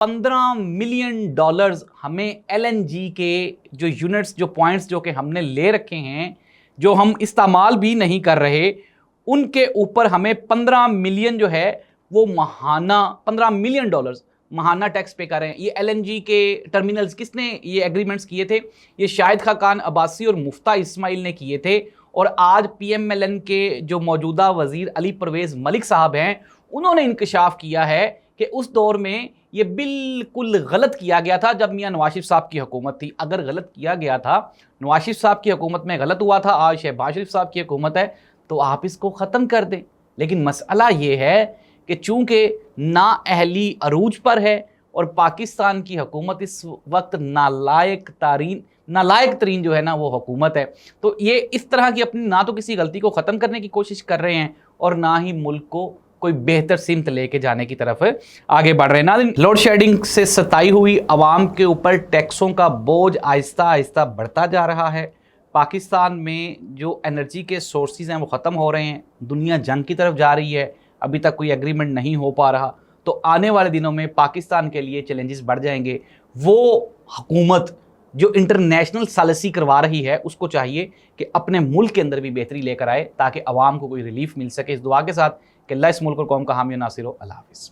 $15 million ہمیں LNG کے جو یونٹس جو پوائنٹس جو کہ ہم نے لے رکھے ہیں جو ہم استعمال بھی نہیں کر رہے ان کے اوپر ہمیں 15 ملین جو ہے وہ ماہانہ $15 ملین ماہانہ ٹیکس پے کر رہے ہیں۔ یہ LNG کے ٹرمینلز کس نے یہ ایگریمنٹس کیے تھے؟ یہ شاہد خاقان عباسی اور مفتاح اسماعیل نے کیے تھے، اور آج PMLN کے جو موجودہ وزیر علی پرویز ملک صاحب ہیں انہوں نے انکشاف کیا ہے کہ اس دور میں یہ بالکل غلط کیا گیا تھا جب میاں نواز شریف صاحب کی حکومت تھی۔ اگر غلط کیا گیا تھا، نواز شریف صاحب کی حکومت میں غلط ہوا تھا، آج شہباز شریف صاحب کی حکومت ہے تو آپ اس کو ختم کر دیں۔ لیکن مسئلہ یہ ہے کہ چونکہ نااہلی عروج پر ہے اور پاکستان کی حکومت اس وقت نالائق ترین جو ہے نا وہ حکومت ہے، تو یہ اس طرح کی اپنی نہ تو کسی غلطی کو ختم کرنے کی کوشش کر رہے ہیں اور نہ ہی ملک کو کوئی بہتر سمت لے کے جانے کی طرف آگے بڑھ رہے ہیں۔ ناظرین، لوڈ شیڈنگ سے ستائی ہوئی عوام کے اوپر ٹیکسوں کا بوجھ آہستہ آہستہ بڑھتا جا رہا ہے۔ پاکستان میں جو انرجی کے سورسز ہیں وہ ختم ہو رہے ہیں، دنیا جنگ کی طرف جا رہی ہے، ابھی تک کوئی ایگریمنٹ نہیں ہو پا رہا، تو آنے والے دنوں میں پاکستان کے لیے چیلنجز بڑھ جائیں گے۔ وہ حکومت جو انٹرنیشنل سالسی کروا رہی ہے اس کو چاہیے کہ اپنے ملک کے اندر بھی بہتری لے کر آئے تاکہ عوام کو کوئی ریلیف مل سکے۔ اس دعا کے ساتھ کہ اللہ اس ملک اور قوم کا حامی و ناصر ہو۔ اللہ حافظ۔